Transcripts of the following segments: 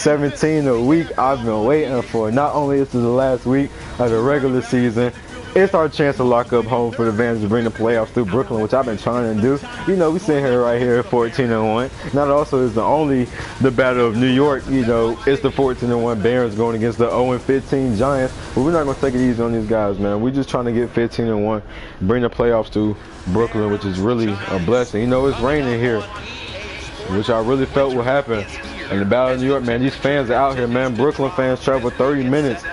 17 a week I've been waiting for. Not only is this the last week of the regular season, it's our chance to lock up home for the Vandals to bring the playoffs through Brooklyn, which I've been trying to do. You know, we sit here right here 14-1. Not also is the Battle of New York. You know, it's the 14-1 Barons going against the 0-15 Giants. But we're not going to take it easy on these guys, man. We're just trying to get 15-1, bring the playoffs to Brooklyn, which is really a blessing. You know, it's raining here, which I really felt would happen. And the Battle of New York, man, these fans are out here, man. Brooklyn fans travel 30 minutes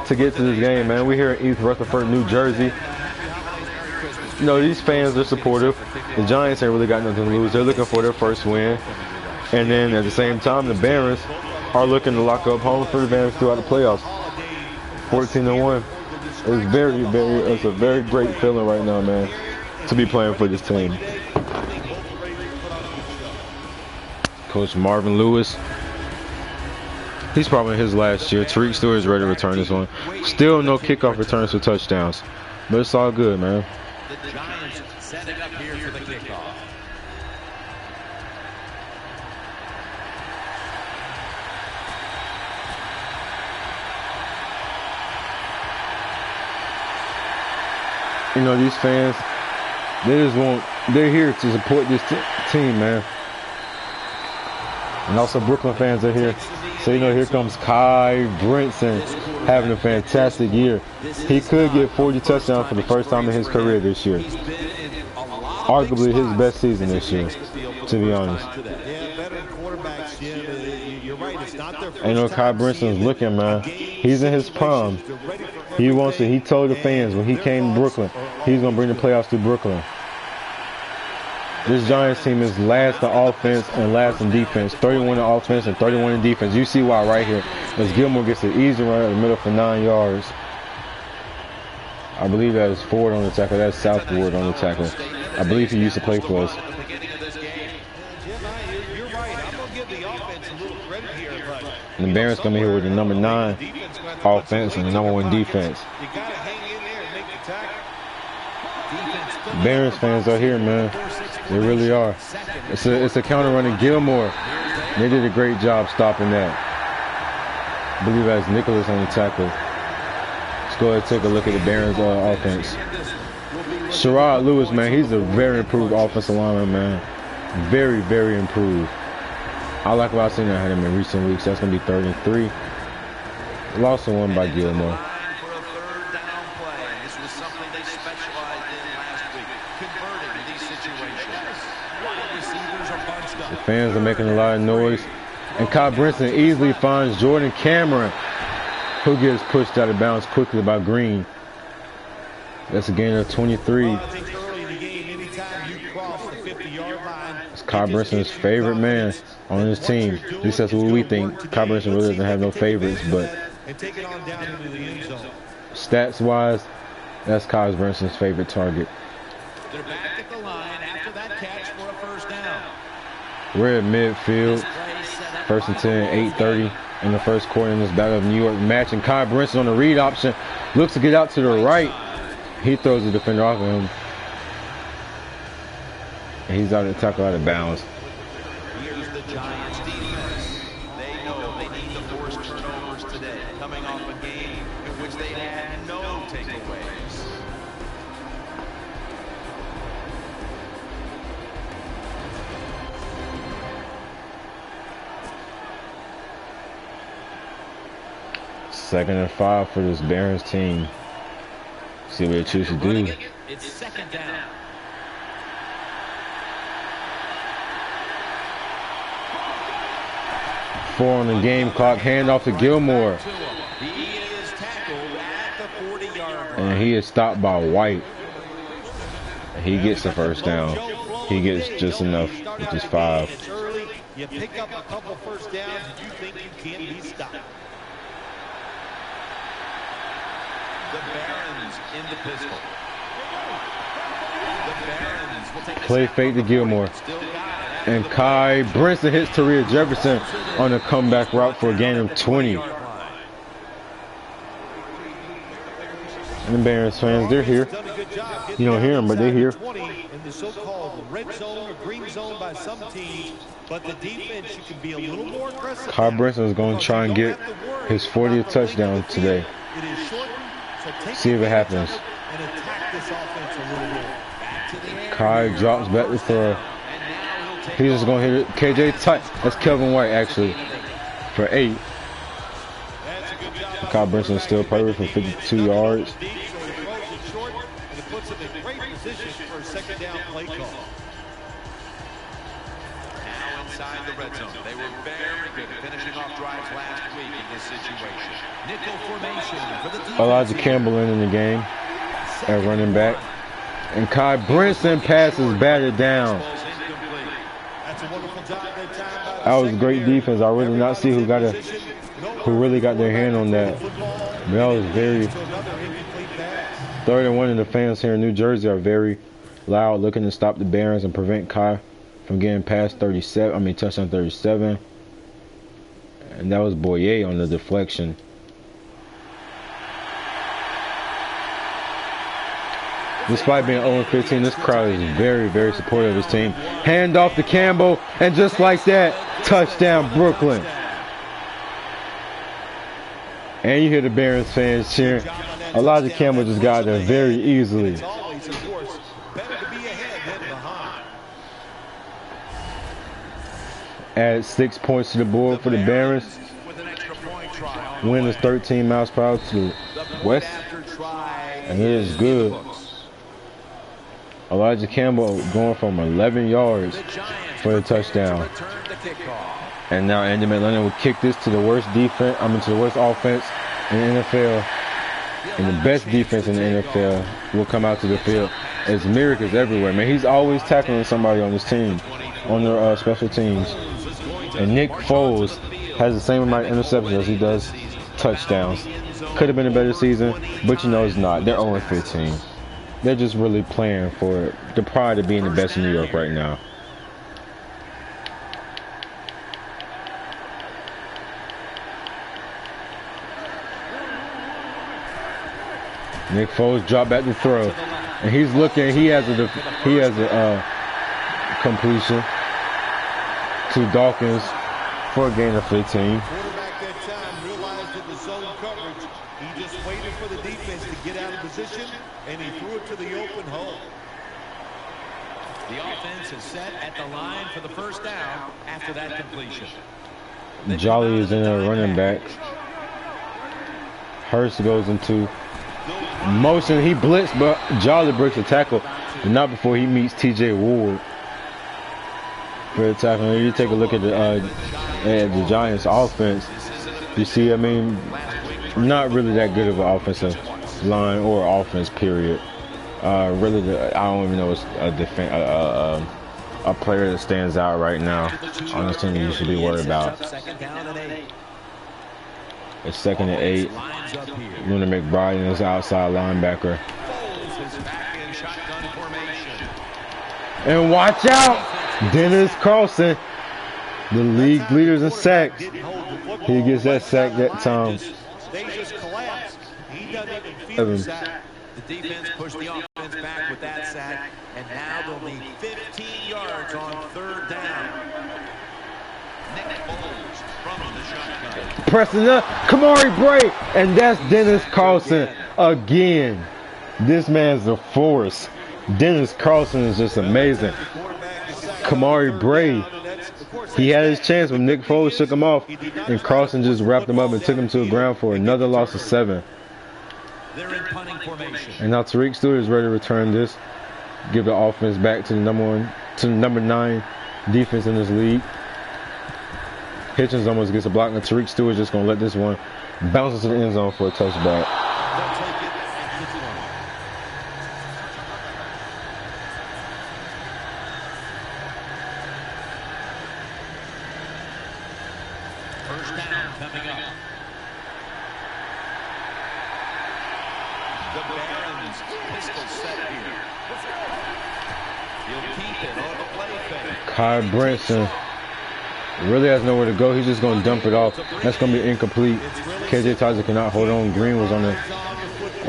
to get to this game, man. We're here in East Rutherford, New Jersey. You know, these fans are supportive. The Giants ain't really got nothing to lose. They're looking for their first win. And then at the same time, the Barons are looking to lock up home for the Barons throughout the playoffs. 14-1. It's a very great feeling right now, man, to be playing for this team. Coach Marvin Lewis. He's probably in his last year. Tariq Stewart is ready to return this one. Still no kickoff returns for touchdowns. But it's all good, man. The Giants set it up here for the kickoff. You know, these fans, they're here to support this team, man. And also Brooklyn fans are here. So, you know, here comes Kai Brinson having a fantastic year. He could get 40 touchdowns for the first time in his career this year. Arguably his best season this year, to be honest. And you know, Kai Brinson's looking, man. He's in his prime. He told the fans when he came to Brooklyn, he's going to bring the playoffs to Brooklyn. This Giants team is last in offense and last in defense. 31 in offense and 31 in defense. You see why right here. As Gilmore gets an easy run in the middle for 9 yards. I believe that is Ford on the tackle. That's Southward on the tackle. I believe he used to play for us. And the Barons coming here with the number 9 offense and the number 1 defense. Barons fans are here, man. They really are. It's a counter running Gilmore. They did a great job stopping that. I believe that's Nicholas on the tackle. Let's go ahead and take a look at the Barons offense. Sherrod Lewis, man, he's a very improved offensive lineman, man. Very, very improved. I like what I've seen out of him in recent weeks. That's going to be 3rd and 3. Lost and won by Gilmore. The fans are making a lot of noise. And Kai Brinson easily finds Jordan Cameron, who gets pushed out of bounds quickly by Green. That's a gain of 23. It's Kai Brinson's favorite man on his team. At least that's what we think. Kai Brinson really doesn't have no favorites, but stats-wise, that's Kai Brinson's favorite target. They're back at the line after that catch for a first down. We're at midfield. 1st and 10, 8:30 in the first quarter in this Battle of New York match. And Kai Brinson on the read option looks to get out to the right. He throws the defender off of him. And he's out of the tackle out of bounds. Here's the Giants defense. They know they need to force turnovers today, coming off a game in which they had no takeaways. Second and 5 for this Barons team. See what they choose to do. It's second down. Four on the game clock. Hand off to Gilmore. He is tackled at the 40-yard line. And he is stopped by White. He gets the first down. He gets just enough, which is 5. You pick up a couple first downs and you think you can't be stopped. The Barons in the pistol. The Barons will take Play fake to Gilmore. And Kai Brinson hits Taria Jefferson on a comeback route for a gain of 20. The Barons fans, they're here. You don't hear them, but they're here. In the so-called red zone or green zone by some teams, but the defense, you can be a little more aggressive. Kai Brinson is going to try and get his 40th touchdown today. See if it happens. Kai drops back to throw. He's just going to hit it. KJ tight. That's Kelvin White, actually, for 8. Kai Brinson is still perfect for 52 yards. Inside the red zone. They were very good at finishing off drives last week in this situation. Nickel formation for the defense. Elijah Campbell in the game at running back. And Kai Brinson passes batted down. That was great defense. I really not see who really got their hand on that. That was very 3rd and 1, and the fans here in New Jersey are very loud, looking to stop the Barons and prevent Kai from getting past touchdown 37. And that was Boyer on the deflection. Despite being 0-15, this crowd is very, very supportive of his team. Hand off to Campbell, and just like that, touchdown Brooklyn. And you hear the Barons fans cheering. Elijah Campbell just got there very easily. Added 6 points to the board for the Barons. Wind is 13 miles per hour to the west. And it is good. Elijah Campbell going from 11 yards for the touchdown. And now Andy McLennan will kick this to the worst defense, to the worst offense in the NFL. And the best defense in the NFL will come out to the field. It's miracles everywhere, man. He's always tackling somebody on his team, on their special teams. And Nick Foles has the same amount of interceptions as he does touchdowns. Could have been a better season, but you know it's not. They're 0-15. They're just really playing for the pride of being the best in New York right now. Nick Foles dropped back to throw, and he's looking. He has a completion to Dawkins for a gain of 15. Quarterback that time realized in the zone coverage, he just waited for the defense to get out of position, and he threw it to the open hole. The offense is set at the line for the first down after that completion. Jolly is in there running back. Hurst goes into motion. He blitzed, but Jolly breaks the tackle, but not before he meets TJ Ward for the tackle. You take a look at the Giants' offense. You see, not really that good of an offensive line or offense, period. Really, I don't even know a player that stands out right now on this team you should be worried about. It's 2nd and 8. Luna McBride is outside linebacker. And watch out! Dennis Carlson, the league leaders in sacks. He gets that sack that time. They just collapsed. He doesn't even feel the sack. The defense pushed the offense back with that sack, and now they'll need 15 yards on 3rd down. Nick Foles from the shotgun. Pressing up, Kamari Bray, and that's Dennis Carlson again. This man's a force. Dennis Carlson is just amazing. Kamari Bray, he had his chance when Nick Foles shook him off, and Carlson just wrapped him up and took him to the ground for another loss of 7. They're in punting formation. And now Tariq Stewart is ready to return this, give the offense back to the number 9 defense in this league. Hitchens almost gets a block, and Tariq Stewart just gonna let this one bounce into the end zone for a touchback. First down coming up. The Barons pistol set here. He'll keep it on the play fake. Kai Brinson really has nowhere to go. He's just going to dump it off. That's going to be incomplete. KJ Tyson cannot hold on. Green was on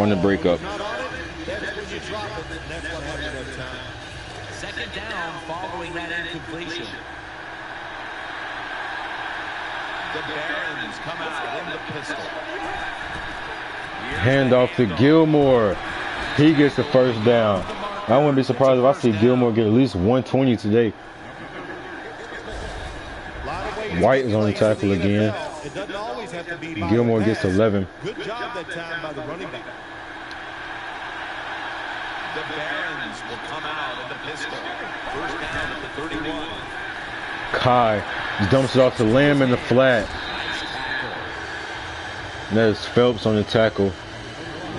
on the breakup. Not on it, that's when you drop it, and that's what happened that time. Second down following that incompletion. The Barons come out in the pistol. Handoff to Gilmore. He gets the first down. I wouldn't be surprised if I see Gilmore get at least 120 today. White is on the tackle again. It doesn't always have to be by Gilmore the gets pass. 11. Good job that time by the running back. The Barons will come out in the pistol. First down at the 31. Kai dumps it off to Lamb in the flat. And that is Phelps on the tackle.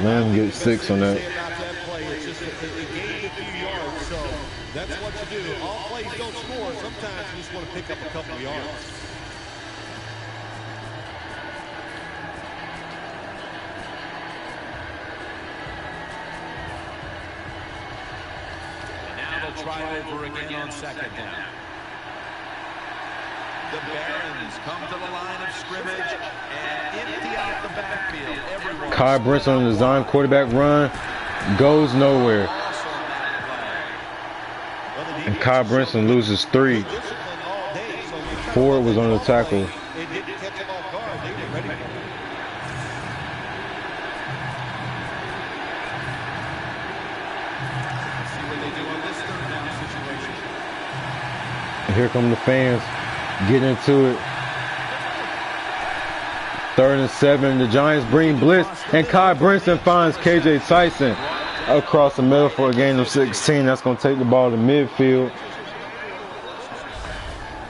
Lamb gets 6 on that. About that play, it's just it gained a few yards, so that's what you do. All plays don't score. Sometimes you just want to pick up a couple of yards. Try over again on second down. The Barons come to the line of scrimmage and empty out the backfield. Everyone. Kai Brinson on the design quarterback run goes nowhere. And Kai Brinson loses 3. Ford was on the tackle. It didn't catch them off guard. They were ready for it. Here come the fans getting into it. 3rd and 7. The Giants bring blitz, and Kai Brinson finds KJ Tyson across the middle for a gain of 16. That's going to take the ball to midfield.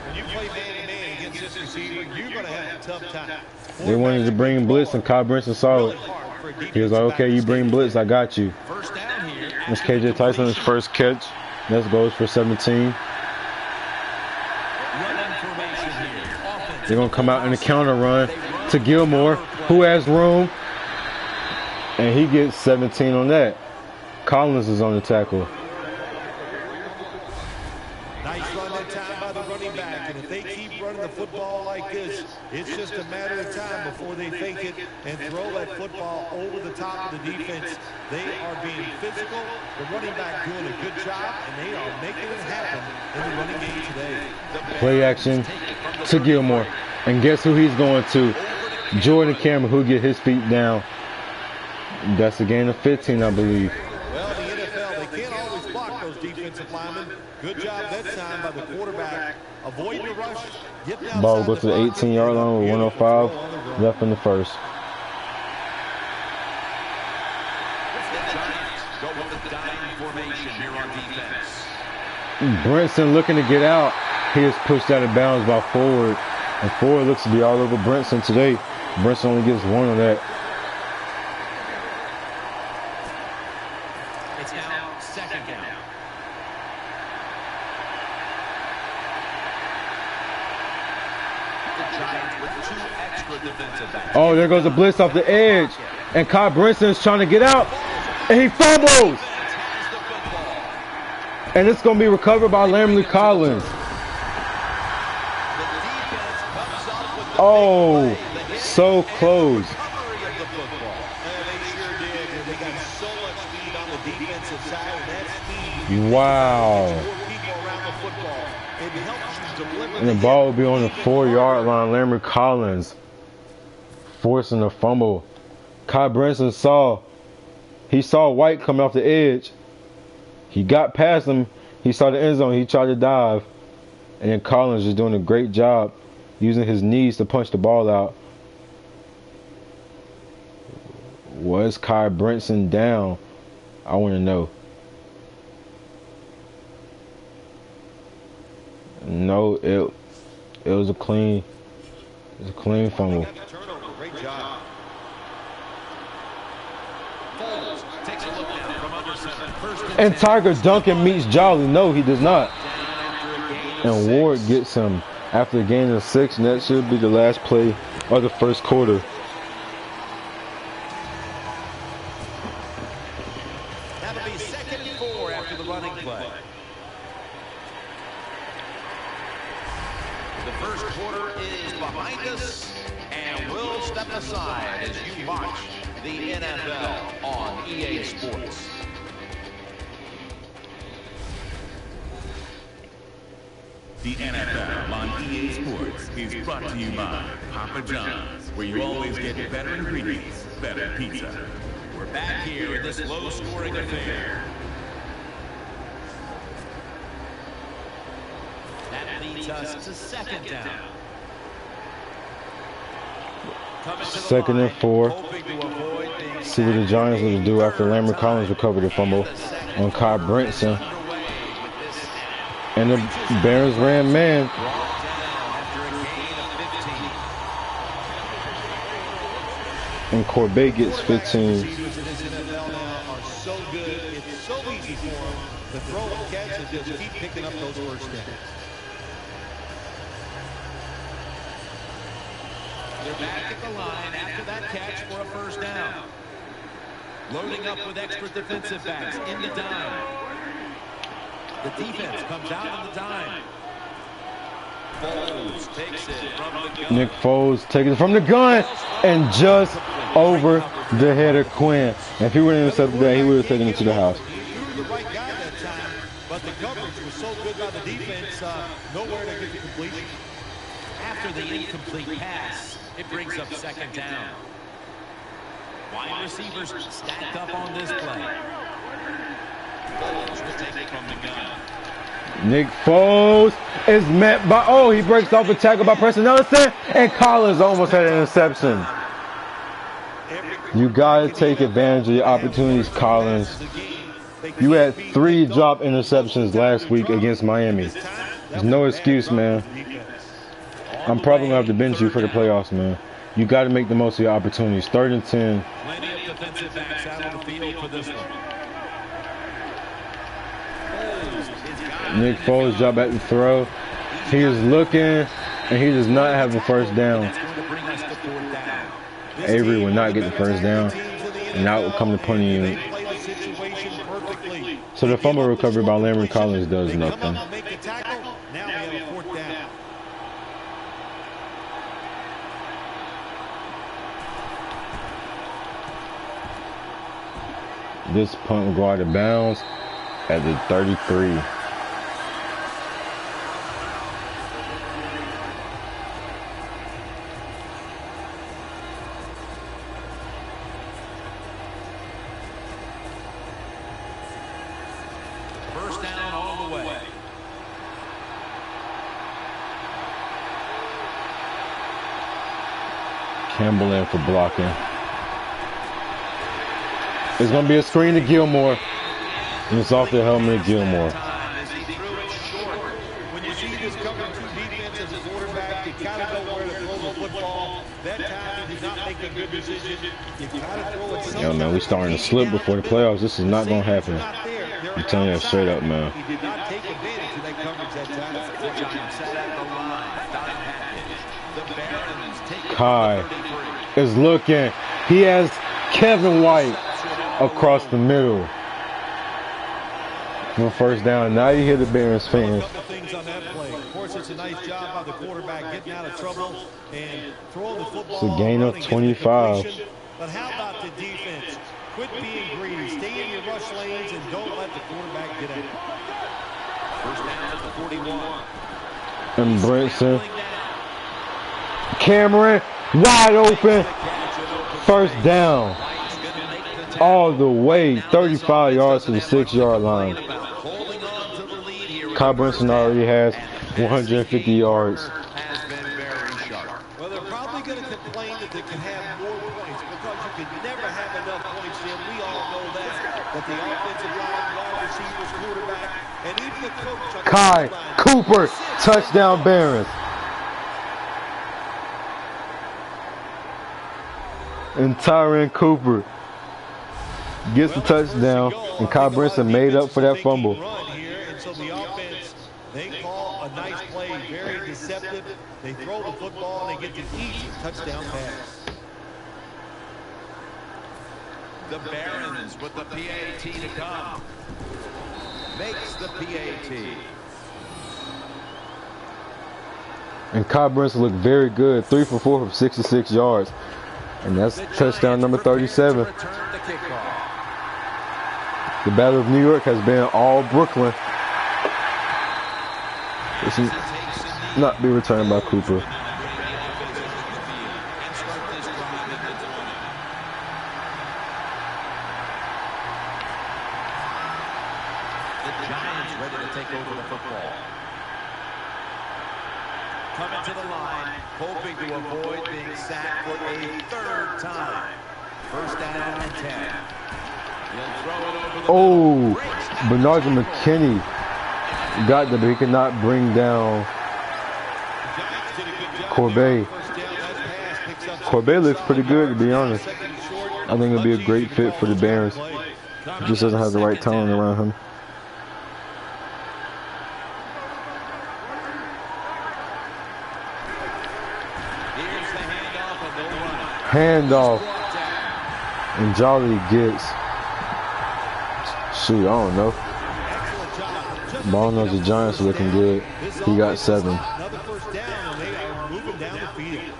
When you play man-to-man against this receiver, you're going to have a tough time. They wanted to bring blitz, and Kai Brinson saw it. He was like, okay, you bring blitz, I got you. First down here. That's KJ Tyson's first catch. That goes for 17. They're going to come out in the counter run to Gilmore, who has room. And he gets 17 on that. Collins is on the tackle. Nice run that time by the running back. And if they keep running the football like this, it's just a matter of time before they fake it and throw that football over the top of the defense. They are being physical. The running back doing a good job, and they are making it happen in the running game today. Play action to Gilmore. And guess who he's going to? Jordan Cameron, who get his feet down. That's a gain of 15, I believe. Well, the NFL, they can't always block those defensive linemen. Good job that time by the quarterback. Avoiding the rush. Getting outside Ball goes to the 18-yard line with 105 left in the first. Go with the dime formation here on defense. Brinson looking to get out. He is pushed out of bounds by Ford. And Ford looks to be all over Brinson today. Brinson only gets 1 on that. It's now second down. The Giants with 2 extra defensive backs. Oh, there goes a blitz off the edge. And Kai Brinson is trying to get out. And he fumbles. And it's going to be recovered by Lamley Collins. Oh, so close. Wow. And the ball will be on the 4-yard line. Lamley Collins forcing a fumble. Kai Brinson saw White coming off the edge. He got past him. He saw the end zone. He tried to dive. And then Collins is doing a great job using his knees to punch the ball out. Was Kai Brinson down? I want to know. No, it was a clean fumble. Great job. And Tiger Duncan meets Jolly. No, he does not. And Ward gets him after the gain of 6, and that should be the last play of the first quarter. That'll be 2nd and 4 after the running play. The first quarter is behind us, and we'll step aside as you watch the NFL on EA Sports. The NFL on EA Sports is brought to you by Papa John's, where you always get better ingredients, better pizza. We're back here in this low-scoring affair. That leads us to second down. Second and 4. See what the Giants will do after Lambert Collins recovered the fumble on Kyle Brinson. And the Bears ran man. And Corbett gets 15. So good. It's so easy for them to throw and catch and just keep picking up those first downs. They're back at the line after that catch for a first down. Loading up with extra defensive backs in the dime. The defense comes out in the dime. Foles takes it from the gun. Nick Foles takes it from the gun and just over the head of Quinn. And if he would have intercepted that, he would have taken it to the house. He threw the right guy that time, but the coverage was so good by the defense, nowhere to get the completion. After the incomplete pass, it brings up second down. Wide receivers stacked up on this play. Foles will take it from the gun. Nick Foles is met by, oh, he breaks off a tackle by Preston Ellison, and Collins almost had an interception. You got to take advantage of your opportunities, Collins. You had 3 drop interceptions last week against Miami. There's no excuse, man. I'm probably going to have to bench you for the playoffs, man. You got to make the most of your opportunities. 3rd and 10. Plenty of defensive backs out on the field for this one. Nick Foles drop back to throw. He is looking, and he does not have the first down. Avery will not get the first down, and now it will come to punting unit. So the fumble recovery by Lambert Collins does nothing. This punt will go out of bounds at the 33. First down all the way. Campbell in for blocking. It's going to be a screen to Gilmore. And it's off the helmet of Gilmore. When you see this cover 2 defense as a quarterback, you got to know where to throw the football. That time he did not make a good decision. You got to throw it Yo, man, we starting to slip before the playoffs. This is not going to happen. I'm telling you that straight up, man. He did not take advantage of that coverage that time. The Giants set at the line. Dime package. The Barons take Kai is looking. He has Kevin White across the middle for first down. Now you hear the Barons fans. Things on that play. Of course, it's a nice job by the quarterback getting out of trouble and throwing the football. It's a gain of 25. But how about the defense? Quit being greedy. Stay in your rush lanes and don't let the quarterback get out. First down at the 41. And Brinson. Cameron wide open. First down. All the way. 35 yards to the 6-yard line. Kyle Brinson already has 150 yards. Well, they're probably going to complain that they can have more points because you can never have enough points in. We all know that. But the offensive line, wide receivers, quarterback, and even the coach. Kai Cooper, touchdown Barons. And Tyron Cooper gets the touchdown, and Kyle Brinson made up for that fumble. So the offense, they call a nice play, very deceptive. They throw the football, and they get an easy touchdown pass. The Barons with the PAT to come. Makes the PAT. And Kyle Brinson looked very good. 3 for 4 from 66 yards. And that's touchdown number 37. The Battle of New York has been all Brooklyn. This is not be returned by Cooper. Coming to the line, hoping to avoid being sacked for a third time. First down and 10. He'll throw it over the Oh, Bernard McKinney got there, but he could not bring down Corbet. Corbet looks pretty good, to be honest. I think it'll be a great fit for the Bears. He just doesn't have the right talent around him. Handoff, and Jolly gets, shoot, I don't know. Ball knows the Giants are looking good. He got 7. Another first down, and they are moving down the field.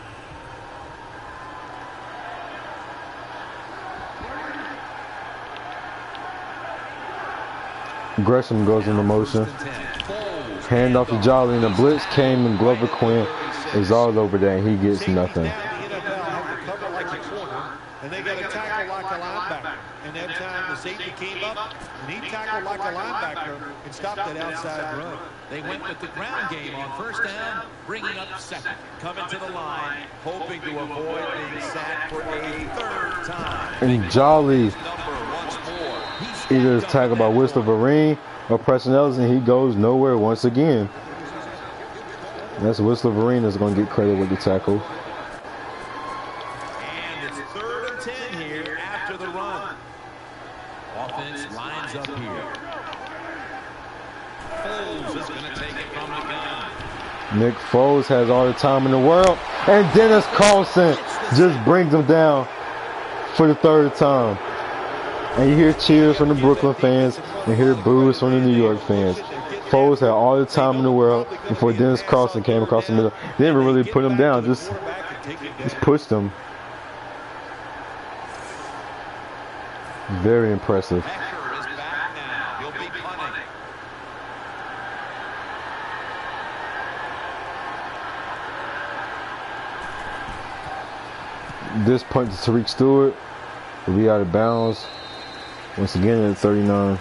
Gresham goes into motion. Handoff to Jolly, and the blitz came, and Glover Quinn is all over there, and he gets nothing. And they got to tackle like a linebacker. And that time the safety came up, and he tackled like a linebacker and stopped that outside run. They went with the ground game on first down, bringing up second. Coming to the line, hoping to avoid being sacked for a third time. And Jolly either is tackled by Whistler Vereen or Preston Ellis, and he goes nowhere once again. That's Whistler Vereen that's going to get credit with the tackle. Offense lines up here. Foles is going to take it from the gun. Nick Foles has all the time in the world, and Dennis Carlson just brings him down for the 3rd time. And you hear cheers from the Brooklyn fans, and hear boos from the New York fans. Foles had all the time in the world before Dennis Carlson came across the middle. They didn't really put him down, just pushed him. Very impressive. This punt to Tariq Stewart will be out of bounds. Once again at 39.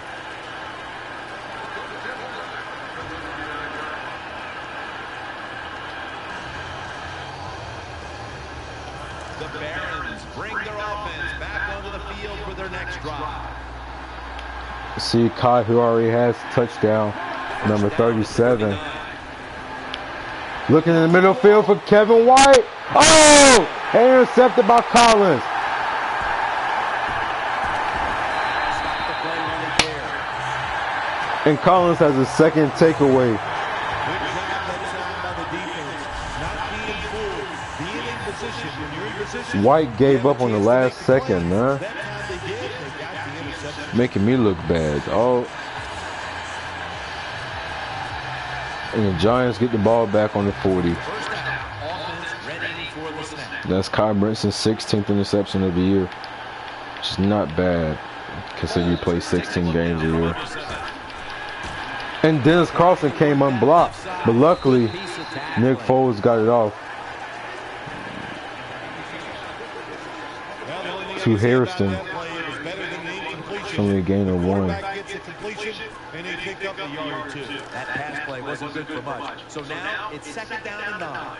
The Barons bring their offense back onto the field for their next drive. See Kai, who already has touchdown, number 37. Looking in the middle field for Kevin White. Oh! Intercepted by Collins. And Collins has a second takeaway. White gave up on the last second, man. Making me look bad. Oh. And the Giants get the ball back on the 40. That's Kai Brinson's 16th interception of the year. Which is not bad, considering you play 16 games a year. And Dennis Carlson came unblocked, but luckily Nick Foles got it off. To Harrison. It's only a gain of 1. And he picked up a yard or 2. That pass play wasn't good for much. So now it's 2nd down and 9.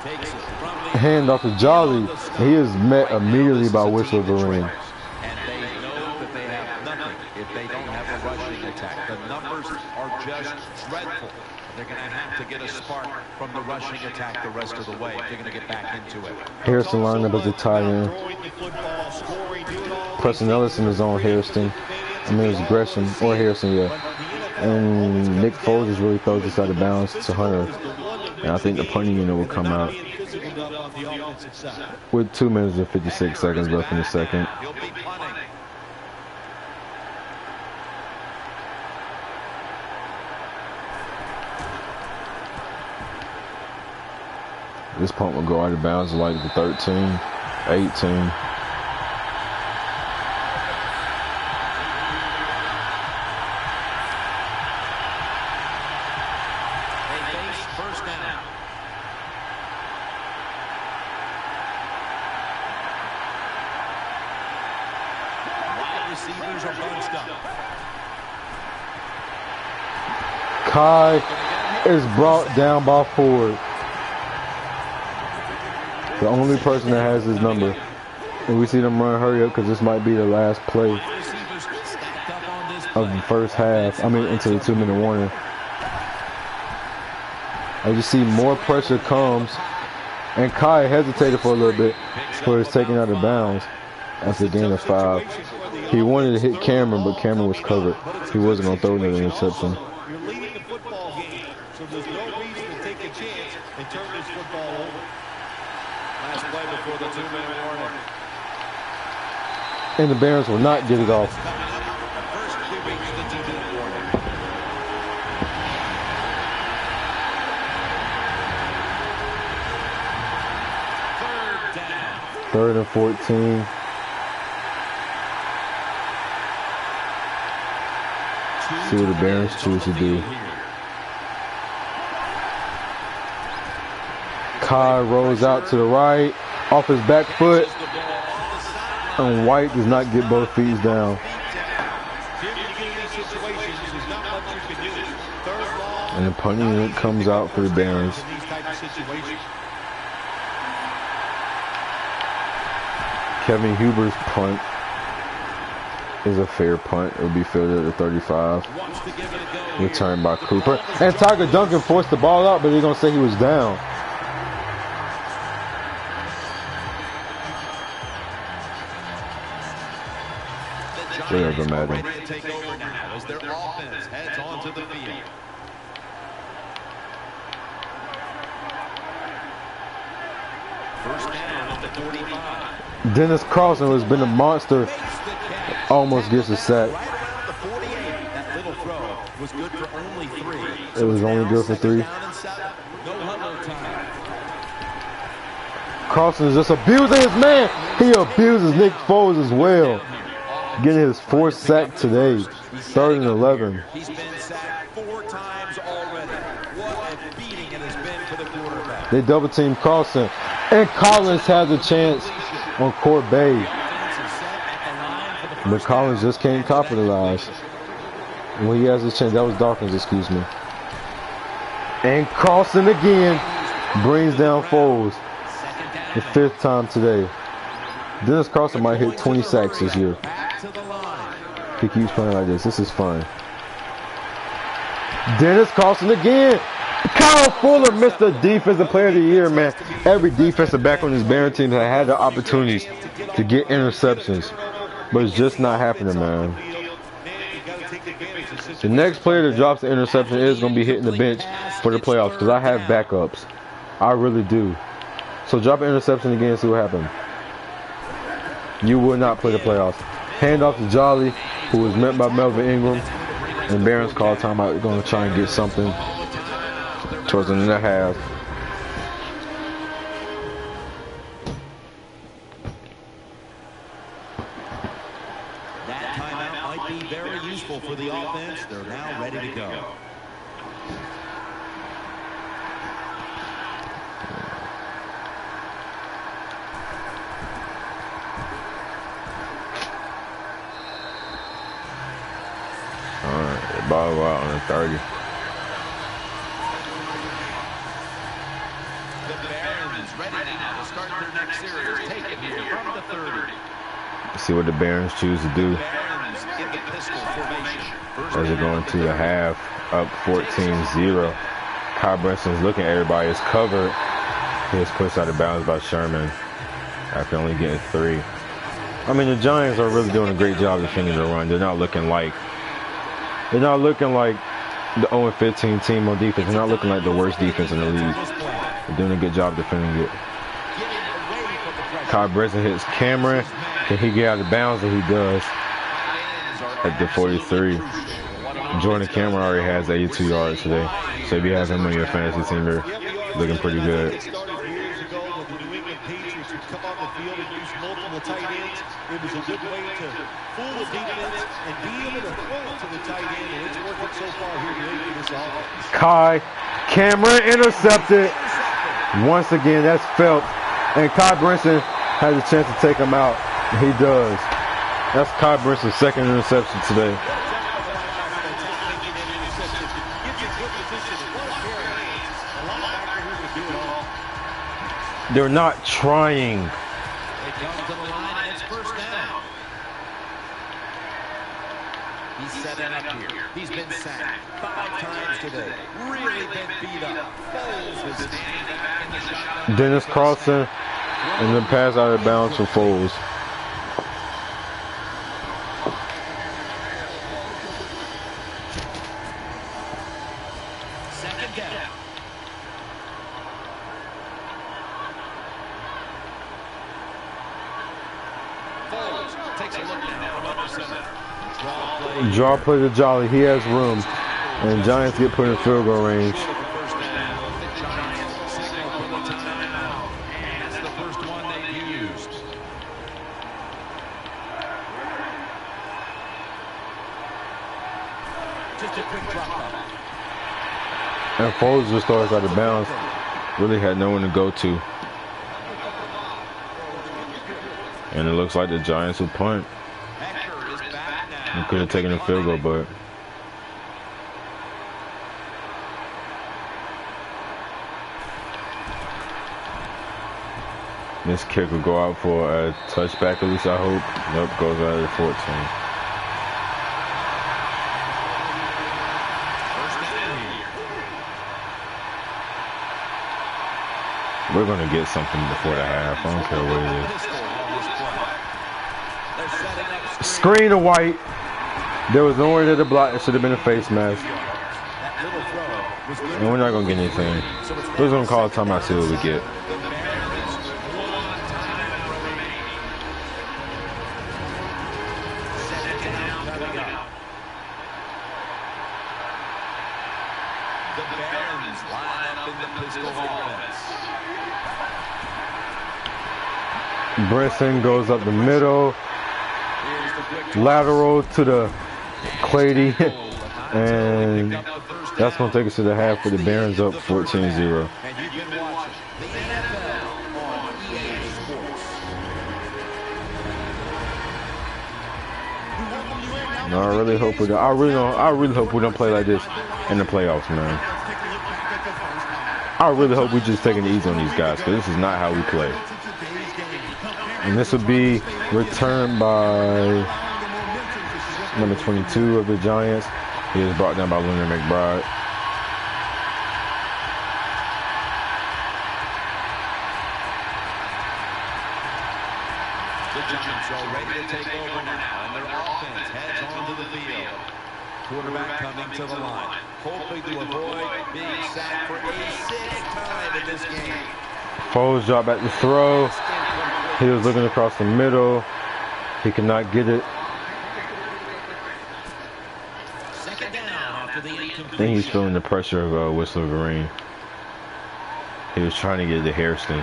Takes it from the hand off to Jolly. He is met immediately by Whistler Vereen. And they know that they have nothing if they don't have a rushing attack. The numbers are just dreadful. They're going to have to get a spark from the rushing attack the rest of the way if they're going to get back into it. Harrison lined up as a tight end. Preston Ellison is on Harrison. I mean, it's Gresham or Harrison, yeah. And Nick Foles just really throws this out of bounds to Hunter. And I think the punting unit will come out with 2 minutes and 56 seconds left in the second. This punt will go out of bounds like the 13, 18. First down. Wide receivers are bunched up. Kai is brought down by Ford. The only person that has his number. And we see them run hurry up because this might be the last play of the first half. I mean, into the 2-minute warning. As you see, more pressure comes. And Kai hesitated for a little bit before he was taken out of bounds after the gain of 5. He wanted to hit Cameron, but Cameron was covered. He wasn't going to throw another interception. You're leading the football game, so there's no reason to take a chance and turn this football over. Last play before the 2-minute warning. And the Barons will not get it off. First, we reach the 2-minute warning. Third and 14. See what the Barons choose to do. Kai rolls out to the right, off his back foot, and White does not get both feet down. And the punting unit comes out for the Barons. Kevin Huber's punt is a fair punt. It will be fielded at the 35. Returned by Cooper. And Tiger Duncan forced the ball out, but they're going to say he was down. Whatever, Madden. Take over now as their offense heads onto the field. First down at the 45. Dennis Carlson, who's been a monster, almost gets a sack. Right around the 48. That little throw was good for only 3. It was only good for 3. No huddle time. Carlson is just abusing his man. He abuses Nick Foles as well. Getting his 4th sack today. 3rd and 11. He's been sacked 4 times already. What a beating it has been for the quarterback. They double team Carlson. And Collins has a chance on Court Bay. But Collins just can't capitalize. When he has a chance, that was Dawkins, excuse me. And Carlson again brings down Foles. The 5th time today. Dennis Carlson might hit 20 sacks this year. He keeps playing like this. This is fun. Dennis Carlson again. Kyle Fuller missed the defensive player of the year, man. Every defensive back on this Baron team has had the opportunities to get interceptions. But it's just not happening, man. The next player that drops the interception is going to be hitting the bench for the playoffs because I have backups. I really do. So drop an interception again and see what happens. You will not play the playoffs. Hand off to Jolly, who was met by Melvin Ingram. And Barons call timeout. We're going to try and get something towards the end of the half. That timeout might be very useful for the offense. They're now ready to go. Ball out on the 30. The Barons ready now to start their next series. Take it here from the 30. See what the Barons choose to do Barons in the pistol formation. as they go into the half, up 14-0. Kyle Brenson's looking at everybody. Is covered. He was pushed out of bounds by Sherman after only getting 3. I mean, the Giants are really doing a great job defending the run. They're not looking like the 0-15 team on defense. They're not looking like the worst defense in the league. They're doing a good job defending it. Kyle Bresson hits Cameron. Can he get out of bounds? And he does at the 43. Jordan Cameron already has 82 yards today. So if you have him on your fantasy team, they're looking pretty good. the field and use multiple tight ends. It was a good way to fool the defense and be able to throw it to the tight end, and it's working so far here today for this offense. Kai Cameron intercepted. Once again, that's Phelps. And Kai Brinson has a chance to take him out. He does. That's Kai Brinson's second interception today. They're not trying. They come to the line, and it's first down. He's set it up here. He's been sacked 5 times today. Really been beat up. Foles is standing back in the shotgun. Dennis Carlson and then pass out of bounds for Foles. Second down. Foles takes a look now from under center. Draw play to Jolly. He has room. And Giants get put in field goal range. First down. The Giants signal for the timeout. And it's the first one they've used. Just a quick drop off. And Foles just starts out of bounds. Really had no one to go to. And it looks like the Giants will punt. Hector is back now. He could have taken a field goal, but this kick will go out for a touchback, at least I hope. Nope, goes out of the 14. We're going to get something before the half. I don't care what it is. Screen to White. There was nowhere there to block. It should have been a face mask. And we're not going to get anything. We're going to call a timeout, see what we get. The Barons line up in the pistol offense. Brinson goes up the middle. Lateral to the Clady. And that's going to take us to the half for the Barons up 14-0. And you've been watching the NFL on EA Sports. No, I really hope we don't. I really hope we don't play like this in the playoffs, man. I really hope we just taking it easy on these guys, because this is not how we play. And this will be returned by number 22 of the Giants. He is brought down by Leonard McBride. The Giants are ready to take over now, and their offense heads onto the field. Quarterback coming to the line, hoping to avoid being sacked for a 6th time in this game. Foles dropped back to throw. He was looking across the middle. He could not get it. Second down after the incompletion. I think he's feeling the pressure of Whistler Green. He was trying to get it to Hairston.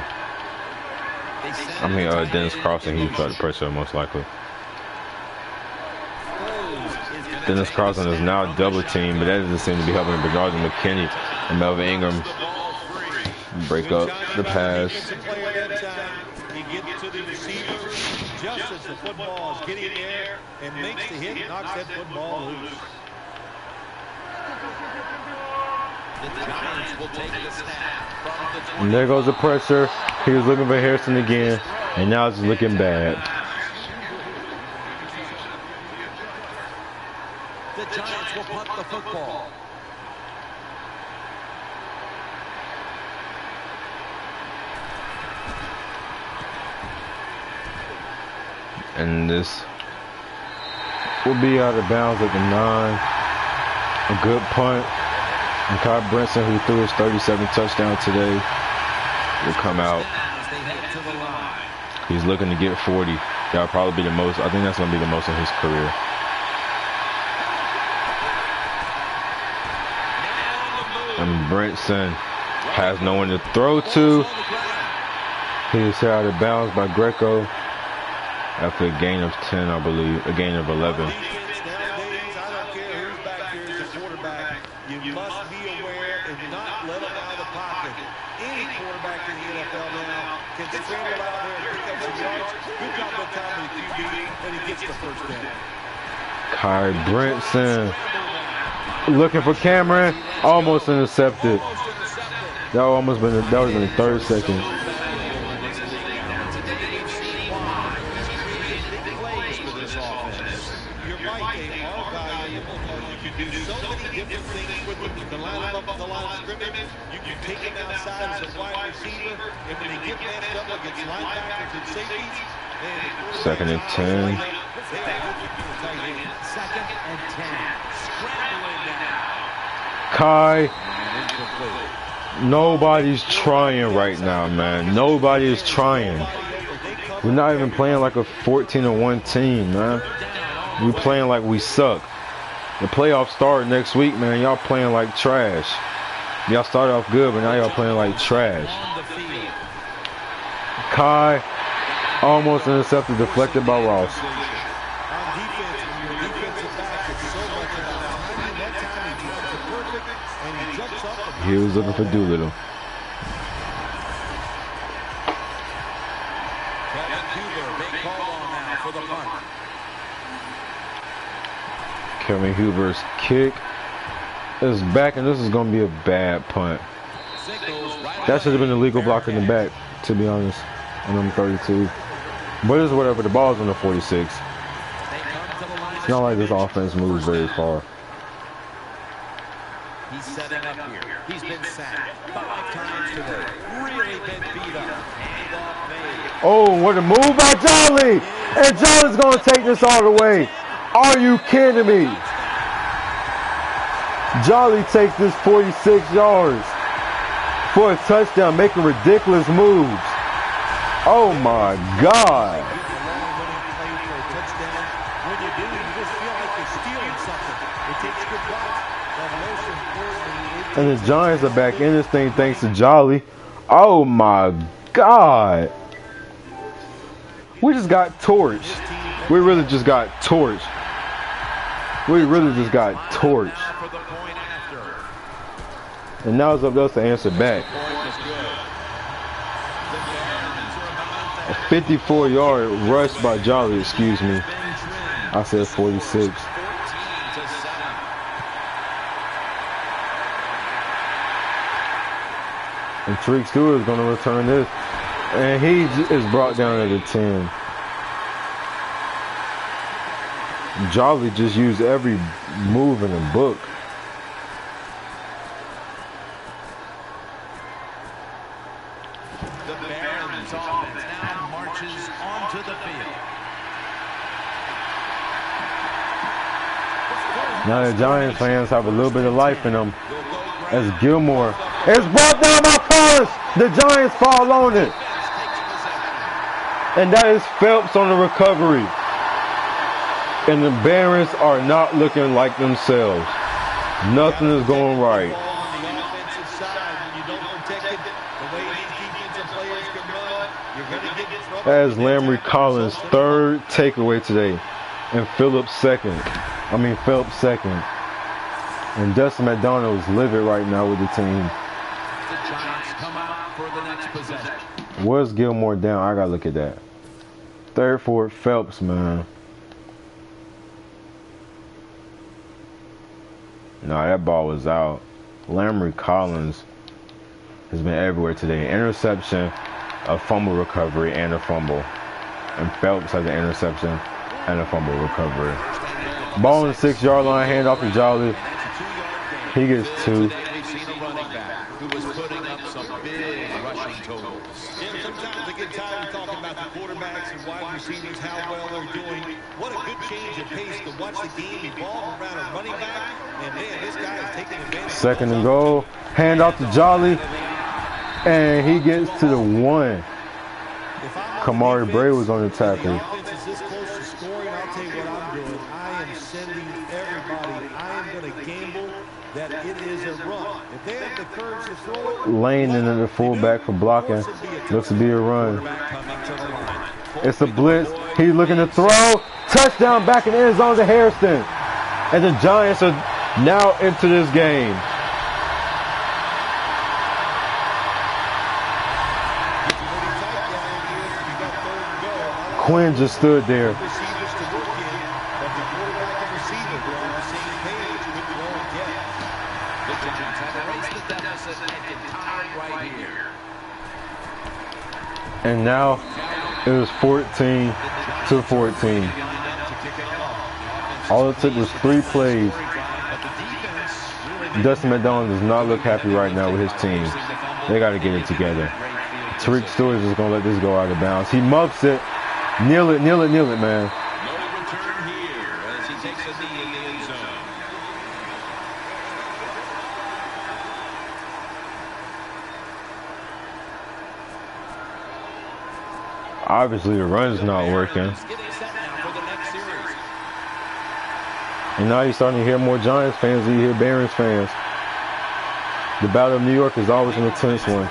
I mean, Dennis Carlson, he felt the pressure most likely. Dennis Carlson is now double teamed, but that doesn't seem to be helping Bernard McKinney and Melvin Ingram break up the pass. He gets to the receiver just as the football is getting there and makes the hit and knocks that football loose. The Giants will take the snap from the 20. And there goes the pressure. He was looking for Harrison again, and now it's looking bad. The Giants will punt the football. And this will be out of bounds at the 9. A good punt. And Kai Brinson, who threw his 37th touchdown today, will come out. He's looking to get 40. That'll probably be the most. I think that's going to be the most in his career. And Brinson has no one to throw to. He was hit out of bounds by Greco after a gain of 10, I believe, a gain of 11. Defense nowadays, I don't care who's back there as a quarterback. You must be aware and not let them out of the pocket. Any quarterback in the NFL now can scramble out there and pick up some yards. Good job that time with the QB, and he gets the first down. Kai Brinson looking for Cameron, almost intercepted. That would have been the third second. You're right, they are valuable. You can do so many different things with them. You can line them up on the line of scrimmage. You can take them outside as a wide receiver. And when they get matched up against linebackers and safeties, Second and 10. Second and 10. Scrambling now. Kai, nobody's trying right now, man. Nobody is trying. We're not even playing like a 14-1 team, man. We're playing like we suck. The playoffs start next week, man. Y'all playing like trash. Y'all started off good, but now y'all playing like trash. Kai almost intercepted, deflected by Ross. He was looking for Doolittle. Kevin Huber's kick is back, and this is going to be a bad punt. That should have been a legal block in the back, to be honest, on number 32. But it's whatever. The ball's on the 46. It's not like this offense moves very far. He's setting up here. He's been sacked 5 times today. Really been beat up. Handoff made. Oh, what a move by Jolly! And Jolly's going to take this all the way. Are you kidding me? Jolly takes this 46 yards for a touchdown, making ridiculous moves. Oh my God. And the Giants are back in this thing thanks to Jolly. Oh my God. We just got torched. We really just got torched. We really just got torched. And now it's up to us to answer back. A 54-yard rush by Jolly, excuse me. I said 46. And Tariq Stewart is going to return this. And he is brought down at a 10. Jolly just used every move in the book. The Barons offense now marches onto the field. Now the Giants fans have a little bit of life in them. As Gilmore is brought down by Purse. The Giants fall on it. And that is Phelps on the recovery. And the Barons are not looking like themselves. Nothing is going right. That is Lamry Collins' third takeaway today. And Phelps second. And Dustin McDonald is livid right now with the team. The Giants come out for the next possession. Where's Gilmore down? I gotta look at that. Third for Phelps, man. No, that ball was out. Lamry Collins has been everywhere today. Interception, a fumble recovery, and a fumble. And Phelps has an interception and a fumble recovery. Ball on the 6-yard line, hand off to Jolly. He gets 2. Sometimes I get tired of talking about the quarterbacks and wide receivers, how well they're doing. What a good change of pace to watch the game evolve around a running back. And man, this guy is taking advantage. Second and goal. Hand off to Jolly. And he gets to the 1. Kamari Bray was on the tackle. If the offense is this close to scoring, I'll tell you what I'm doing. I am sending everybody. I am going to gamble that it is a run. If they have the courage to Lane into the fullback for blocking. Looks to be a run. It's a blitz. He's looking to throw. Touchdown back in the end zone to Hairston. And the Giants are now into this game. Quinn just stood there. And now it was 14-14. All it took was 3 plays. Dustin McDonald does not look happy right now with his team. They got to get it together. Tariq Stewart is going to let this go out of bounds. He muffs it. Kneel it, kneel it, kneel it, man. No return here as he takes a knee in the end zone. Obviously, the run's not working. And now you're starting to hear more Giants fans than you hear Barons fans. The Battle of New York is always an intense one.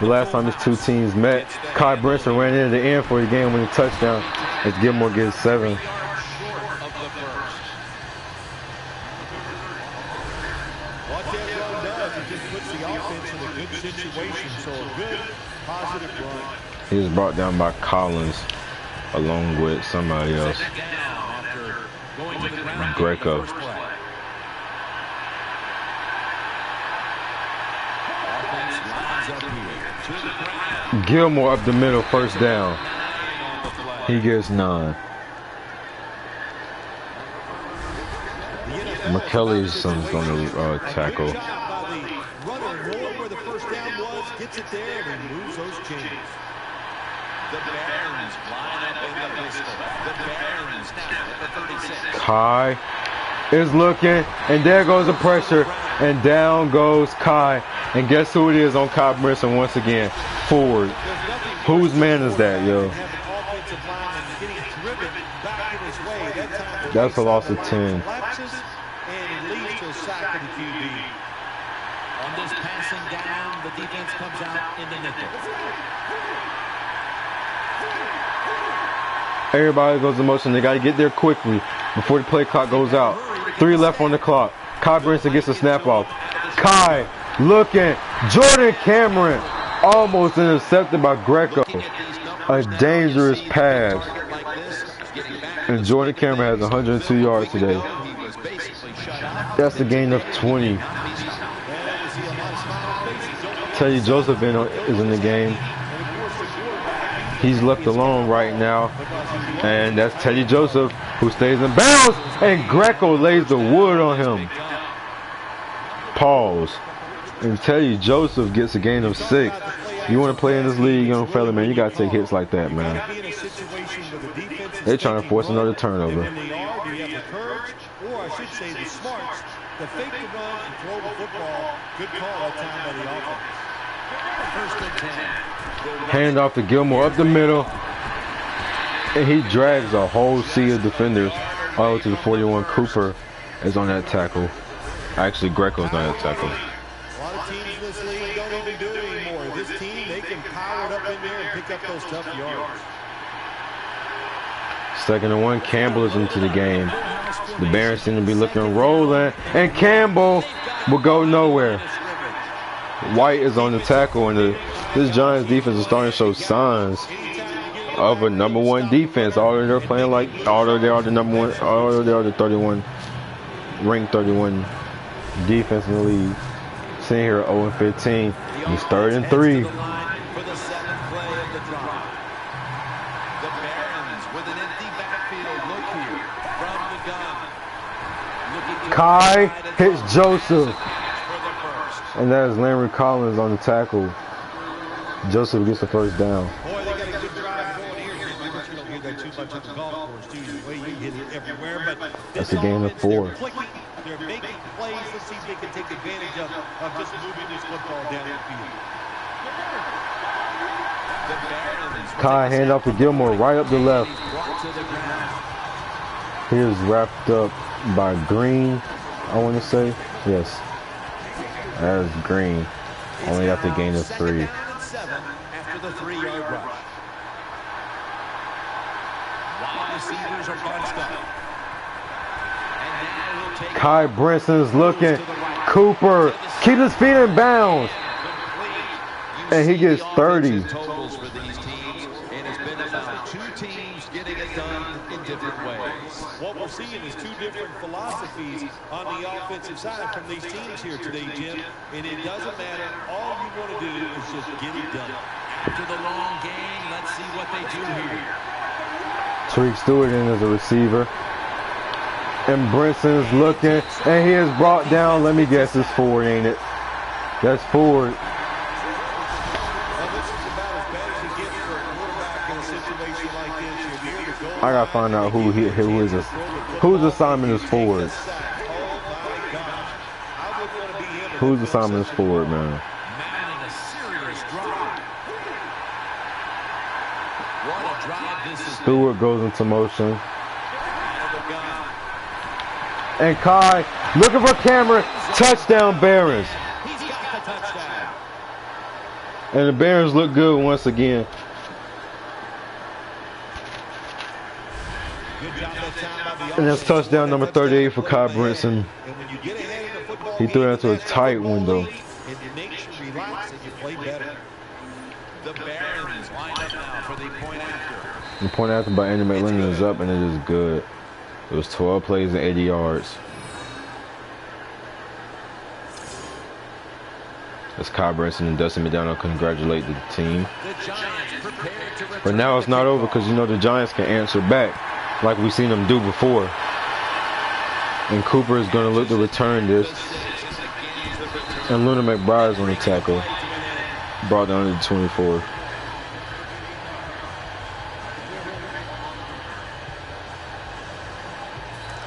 The last time these two teams met, Kai Brinson ran into the end for the game-winning touchdown as Gilmore gets 7. What that run does, it just puts the offense in a good situation. So a good, positive run. He was brought down by Collins along with somebody else. Greco. Gilmore up the middle, first down. He gets 9. McKelly's son's going to tackle. Kai is looking, and there goes the pressure, and down goes Kai. And guess who it is on Kai Brinson once again? Ford. Whose man is that, yo? That's a loss of 10. On this passing down, the defense comes out in the nickel. Everybody goes in motion. They got to get there quickly before the play clock goes out. 3 left on the clock. Kai Brinson gets a snap off. Kai looking. Jordan Cameron almost intercepted by Greco. A dangerous pass. And Jordan Cameron has 102 yards today. That's a gain of 20. Teddy Joseph is in the game. He's left alone right now. And that's Teddy Joseph who stays in bounds. And Greco lays the wood on him. Pause. And Teddy Joseph gets a gain of 6. You want to play in this league, young fella, man, you got to take hits like that, man. They're trying to force another turnover. Hand off to Gilmore up the middle. And he drags a whole sea of defenders all the way to the 41. Cooper is on that tackle. Actually, Greco's on that tackle. A lot of teams in this league don't even do it anymore. This team, they can power it up in there and pick up those tough yards. 2nd and 1. Campbell is into the game. The Barons seem to be looking rolling. And Campbell will go nowhere. White is on the tackle, and this Giants defense is starting to show signs of a #1 defense. Although they're playing like, although they are the #1, although they are the 31, ranked 31 defense in the league. Sitting here 0-15. It's 3rd and 3. Kai hits Joseph. And that is Landry Collins on the tackle. Joseph gets the first down. Boy, they got a good drive going here. You don't hear that too much on the golf course, do you? The way you hit it everywhere, but that's a gain of 4. They're making plays. Let's see if they can take advantage of just moving this football down the field. Kai hand off to Gilmore right up the left. He is wrapped up by Green, I want to say. Yes. That's Green. Only have to gain a 3. After the 3-yard rush. Wide receivers are bunched up. And now he'll take Kai Brinson's looking. Cooper keep his feet in bounds. And he gets 30. Totals for these teams, and it's been about 2 teams getting it done in different ways. What we're seeing is 2 different philosophies on the offensive side from these teams here today, Jim. And it doesn't matter. All you want to do is just get it done. After the long game, let's see what they do here. Tariq Stewart in as a receiver. And Brinson's looking. And he is brought down. Let me guess, it's Ford, ain't it? That's Ford. I gotta find out whose assignment is Ford. Whose assignment is Ford, man? Madden, a serious drive. What a drive this is. Stewart goes into motion. And Kai looking for camera. Touchdown, Barons. He's got the touchdown. And the Barons look good once again. And that's touchdown number 38 for Kai Brinson. He threw it into a tight window. The Barons line up now for the point after. The point after by Andy McLennan is up, and it is good. It was 12 plays and 80 yards. As Kai Brinson and Dustin McDonald congratulate the team. The Giants prepared to return. But now it's not over because, you know, the Giants can answer back like we've seen them do before. And Cooper is going to look to return this. And Luna McBride's on the tackle. Brought down to 24.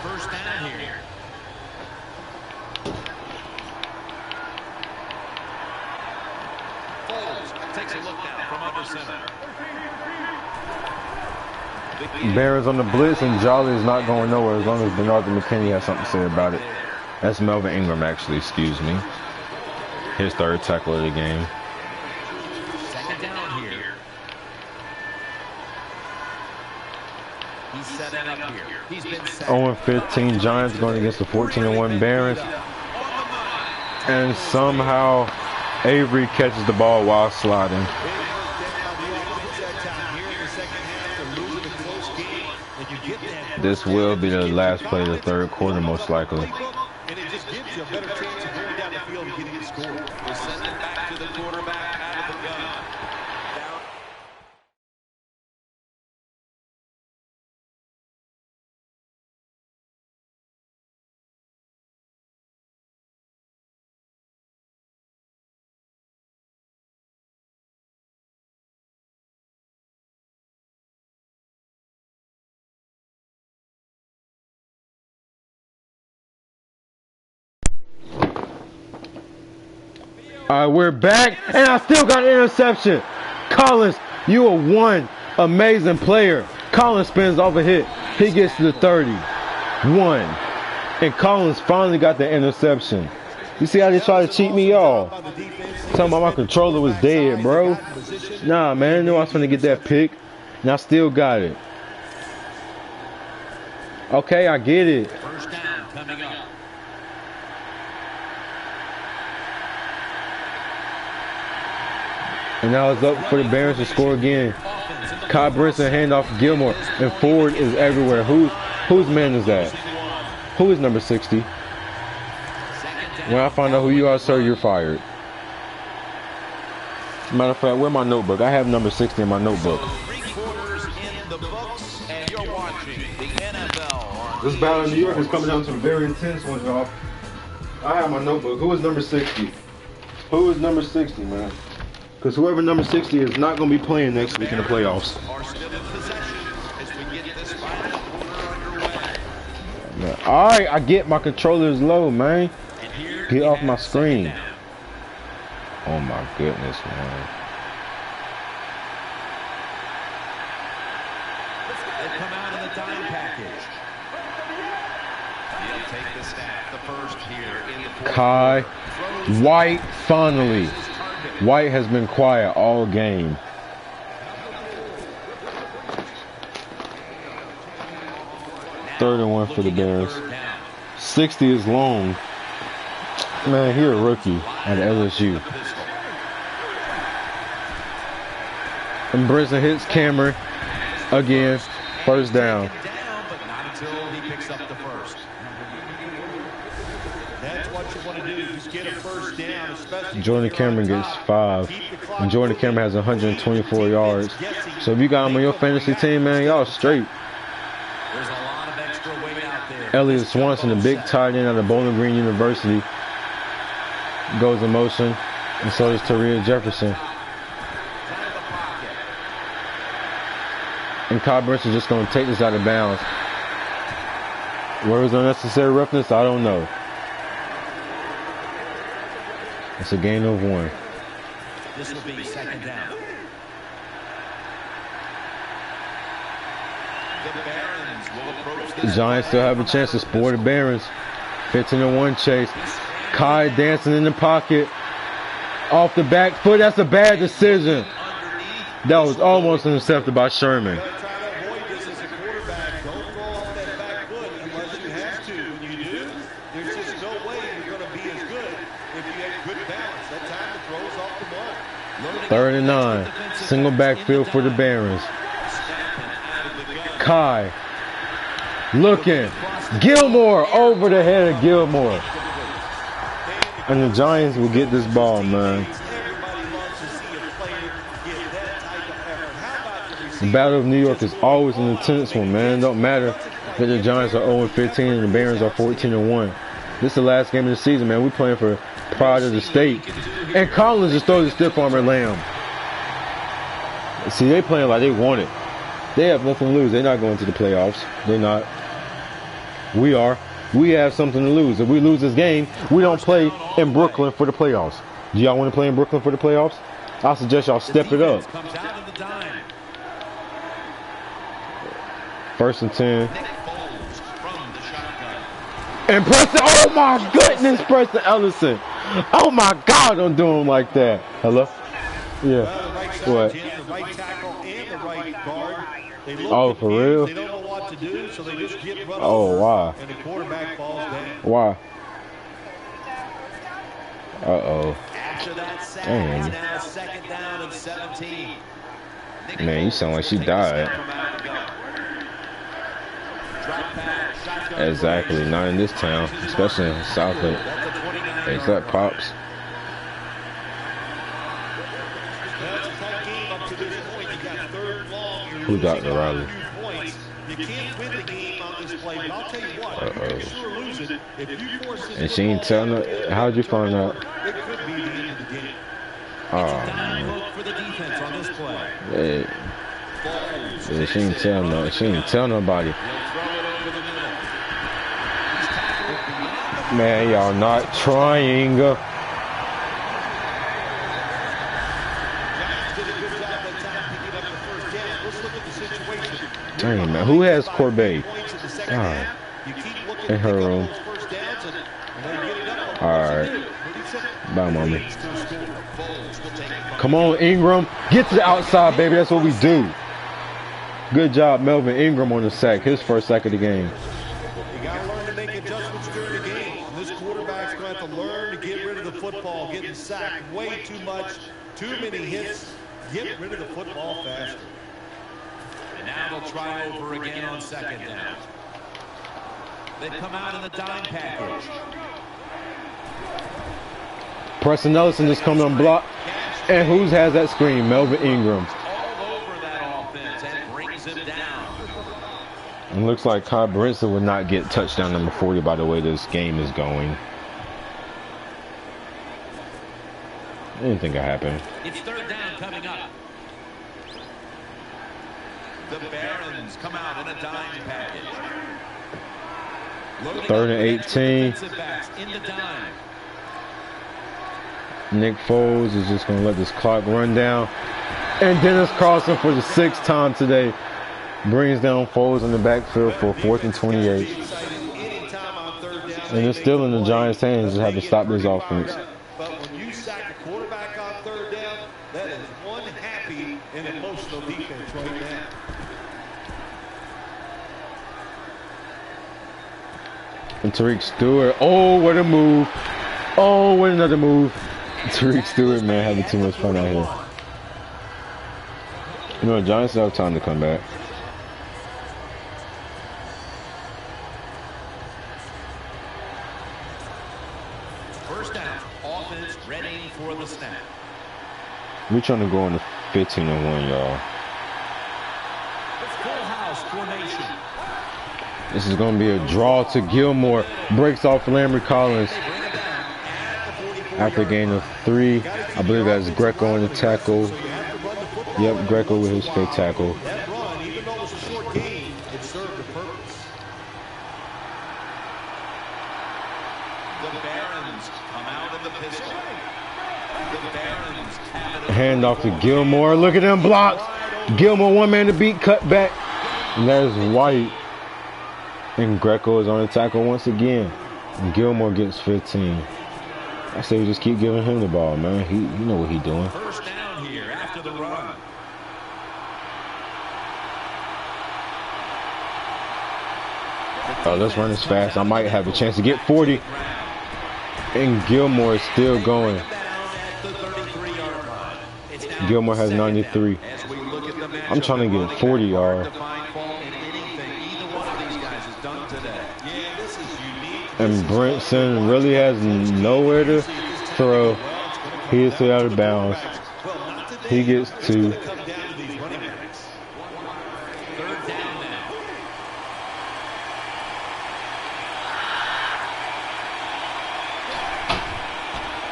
First down here. Foles takes a look now from under center. Barons on the blitz, and Jolly is not going nowhere as long as Bernard McKinney has something to say about it. That's Melvin Ingram, actually, excuse me. His 3rd tackle of the game. Second down here. He's setting up here. He's been set. 0-15 Giants going against the 14-1 Barons. And somehow Avery catches the ball while sliding. This will be the last play of the 3rd quarter, most likely. And it just gives you a better chance of going down the field and getting a score. We'll send it back to the quarterback out of the gun. All right, we're back, and I still got an interception. Collins, you are one amazing player. Collins spins off a hit. He gets to the 31. And Collins finally got the interception. You see how they try to cheat me, y'all? Talking about my controller was dead, bro. Nah, man, I knew I was finna get that pick, and I still got it. Okay, I get it. First down coming up. And now it's up for the Barons to score again. Kai Brinson handoff to Gilmore, and Ford is everywhere. Whose man is that? Who is number 60? When I find out who you are, sir, you're fired. Matter of fact, where's my notebook? I have number 60 in my notebook. 3 quarters in the books, and you're watching the NFL. This battle in New York is coming down to a very intense one, y'all. I have my notebook. Who is number 60? Who is number 60, man? Because whoever number 60 is not going to be playing next week in the playoffs. Are still in possession as we get this final quarter underway. Man, all right, I get my controller is low, man. Get off my screen. Oh my goodness, man. They come out in the dime package. He'll take the snap, the first here in the fourth. Kai White finally. White has been quiet all game. Third and 1 for the Bears. 60 is long. Man, he a rookie at LSU. And Brinson hits Cameron again. First down. But not until he picks up the first. That's what you want to do. Just get a first down, especially Jordan Cameron gets 5. And Jordan Cameron has 124 yards. So if you got him on your fantasy team, man, y'all straight. There's a lot of extra weight out there. Elliott Swanson, the big tight end out of Bowling Green University, goes in motion. And so does Taria Jefferson. And Kyle Brinson is just going to take this out of bounds. Where was unnecessary roughness? I don't know. It's a gain of 1. This will be second down. The Barons will approach The Giants still have a chance to spoil the Barons. 15-1 chase. Kai dancing in the pocket. Off the back foot. That's a bad decision. That was almost intercepted by Sherman. Try to avoid this as a quarterback. Don't throw off that back foot unless you have to. When you do, there's just no way you're going to be as good if you have good balance. That time the throw's off the mark. 3rd and 9. Single backfield for the Barons. Kai. Looking. Gilmore over the head of Gilmore. And the Giants will get this ball, man. The Battle of New York is always an intense one, man. Don't matter that the Giants are 0-15 and the Barons are 14-1. This is the last game of the season, man. We're playing for pride of the state. And Collins just throws a stiff arm at Lamb. See, they playing like they want it. They have nothing to lose. They're not going to the playoffs. They're not. We are. We have something to lose. If we lose this game, we don't play in Brooklyn for the playoffs. Do y'all want to play in Brooklyn for the playoffs? I suggest y'all step it up. 1st and 10. And Preston, oh my goodness, Preston Ellison. Oh my God, don't do him like that. Hello? Yeah. What? Oh, for real? They don't know what to do, so they just get run Oh, over, why? and the quarterback falls down. Why? Uh-oh. After that sack, Dang. it's now second down and 17. Man, you sound like she died. Exactly. Not in this town, especially in South Lake. Hey, is that Pops? Who Dr. Riley? You can't win the game on this play, but I'll tell you what, you can sure lose it if you force this. And she ain't telling her. How'd you find out? It could be the end of the game. Oh, Time man. look for the defense on this play. Yeah, she ain't tell no. She ain't tell nobody. Man, y'all not trying. Dang, man. Who has Corbett? God. In her room. Alright. Bye, mommy. Come on, Ingram. Get to the outside, baby. That's what we do. Good job, Melvin Ingram on the sack. His first sack of the game. You got to learn to make adjustments during the game. This quarterback's going to have to learn to get rid of the football, getting sacked way too much, too many hits. Get rid of the football faster. And now they'll try over again on second down. They come out in the dime package. Preston Ellison just coming on block. And who has that screen? Melvin Ingram. All over that offense and brings him down. It looks like Kyle Brinson would not get touchdown number 40 by the way this game is going. I didn't think it happened. It's third down coming up. The Barons come out in a dime package. 3rd and 18. In the dime. Nick Foles is just going to let this clock run down. And Dennis Carlson for the 6th time today brings down Foles in the backfield for 4th and 28. And it's still in the Giants' hands to have to stop this offense. But when you sack a quarterback on 3rd one happy and emotional defense right now. And Tariq Stewart. Oh, what a move. Oh, what another move. Tariq Stewart, man, having too much fun out here. You know, the Giants have time to come back. First down, offense ready for the snap. We're trying to go on the 15-1, y'all. Full house formation. This is going to be a draw to Gilmore. Breaks off Landry Collins. After a gain of 3, I believe that's Greco in the tackle. Yep, Greco with his fake tackle. That run, even though it was a short gain, it served a purpose. The Barons come out in the pistol. The Barons have it. Hand off to Gilmore. Look at them blocks. Gilmore, one man to beat, cut back. And that is White. And Greco is on the tackle once again. And Gilmore gets 15. I say we just keep giving him the ball, man. He know what he's doing. First down here after the run. Oh, let's run this fast. I might have a chance to get 40. And Gilmore is still going. Gilmore has 93. I'm trying to get 40, y'all. And Brinson really has nowhere to throw. He is out of bounds. He gets 2.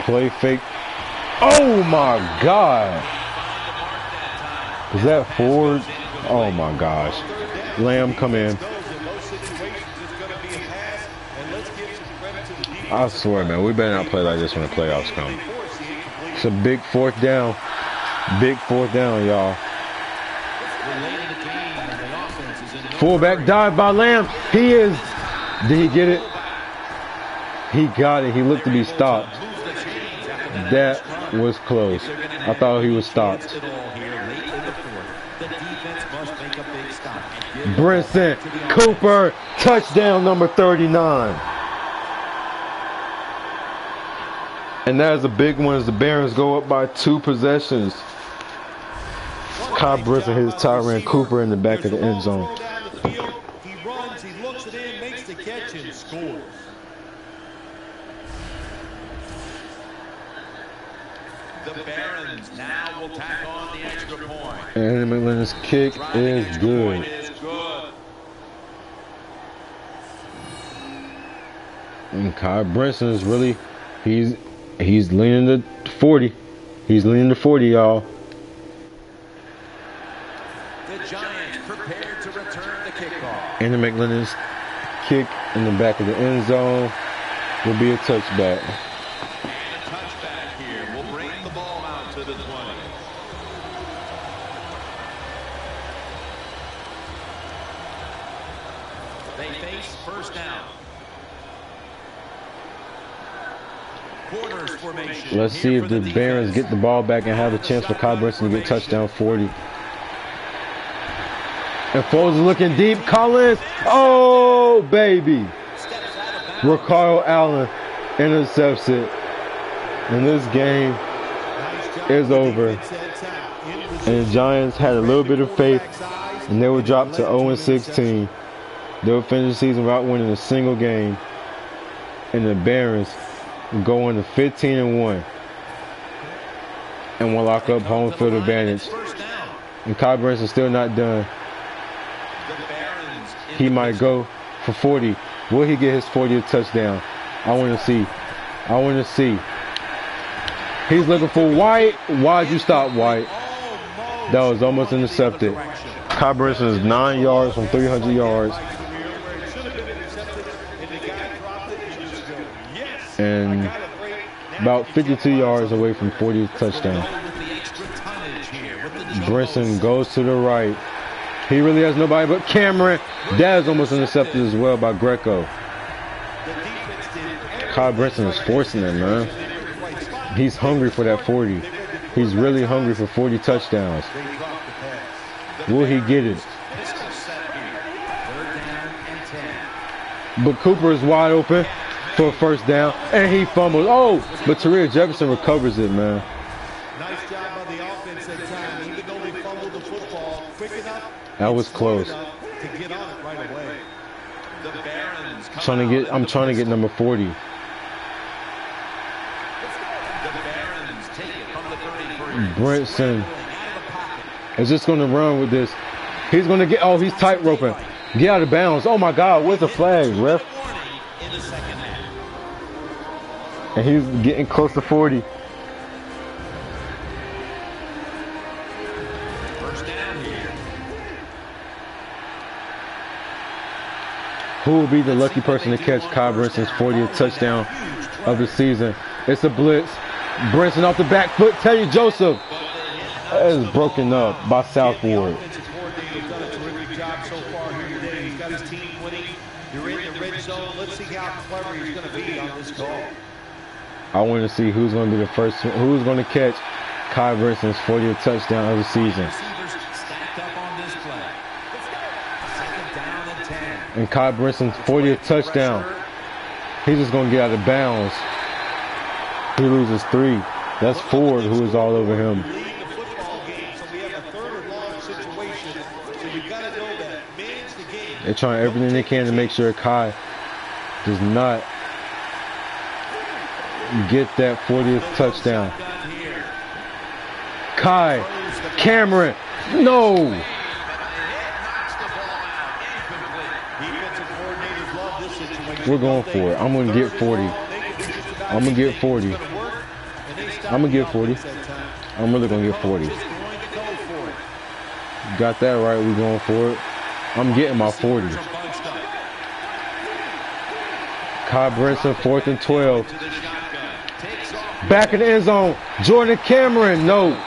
Play fake. Oh my God. Is that Ford? Oh my gosh. Lamb come in. I swear, man, we better not play like this when the playoffs come. It's a big 4th down. Big 4th down, y'all. Fullback dive by Lamb. He is. Did he get it? He got it. He looked to be stopped. That was close. I thought he was stopped. Brinson Cooper, touchdown number 39. And that is a big one as the Barons go up by 2 possessions. Kyle Brinson hits Tyrann Cooper in the back of the end zone. He runs, he looks it in, makes the catch, and scores. The Barons now will tack on the extra point. And McLennan's kick is good. And Kyle Brinson is really, he's leaning to 40. He's leaning to 40, y'all. The Giants prepared to return the kickoff. And McLennan's kick in the back of the end zone will be a touchback. To the 20. They face first down. Corners formation. Let's see if the Barons get the ball back and have a chance for Kyle Brinson to get touchdown 40. And Foles is looking deep. Collins. Oh, baby. Ricardo Allen intercepts it. And this game is over. And the Giants had a little bit of faith, and they were dropped to 0-16. They will finish the season without winning a single game. And the Barons go on to 15-1 and will lock up home field advantage. And Kyle Brinson's still not done. He might go for 40. Will he get his 40th touchdown? I want to see. I want to see. He's looking for White. Why'd you stop, White? That was almost intercepted. Kyle Brinson is 9 yards from 300 yards. And about 52 yards away from 40th touchdown. Brinson goes to the right. He really has nobody but Cameron. That is almost intercepted as well by Greco. Kyle Brinson is forcing it, man. He's hungry for that 40. He's really hungry for 40 touchdowns. They dropped the pass. Will he get it? Pistol set here. 3rd down and 10. But Cooper is wide open for a first down, and he fumbles. Oh, but Taria Jefferson recovers it, man. Nice job by the offense that time. Even though they fumbled the football quick enough, That was close. to get on it right away. The Barons I'm trying to get number 40. The Barons take it from the 33. Brinson Out of the pocket. is just going to run with this. He's going to get, oh, he's tight roping. Get out of bounds. Oh my God, where's the flag, ref? Warning in the second half. And he's getting close to 40. First down here. Who will be the lucky person to catch Kyle Brinson's 40th touchdown of the season? It's a blitz. Brinson off the back foot. Teddy Joseph is broken up by Southward. Offensive coordinator done a terrific job so far here today. He's got his team winning. You're in the red zone. Let's see how clever he's going to be on this call. I want to see who's going to be the first, who's going to catch Kyle Brinson's 40th touchdown of the season. Receivers stacked up on this play. 2nd down and 10. And Kyle Brinson's 40th touchdown. He's just going to get out of bounds. He loses 3. That's Ford who is all over him. Lead the football game, so we have a 3rd and long situation. So you've got to know that. Manage the game. They're trying everything they can to make sure Kai does not get that 40th touchdown. Kai, Cameron, no! Defensive coordinators love this situation. We're going for it. I'm going to get 40. I'm going to get 40. I'm going to get 40. I'm really going to get 40. Got that right. We're going for it. I'm getting my 40. Kai Brinson, 4th and 12. Back in the end zone. Jordan Cameron, no.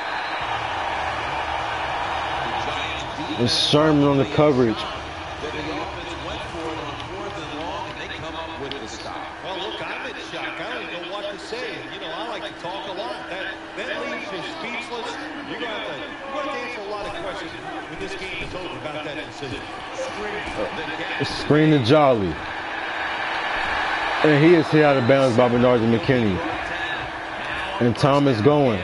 It's Sherman on the coverage. Well, look, I'm in shock. I don't even know what to say. You know, I like to talk a lot. That leaves you speechless. You're going to have to answer a lot of questions when this game is over about that decision. Screen to Jolly. And he is hit out of bounds by Bernard and McKinney. And time is going.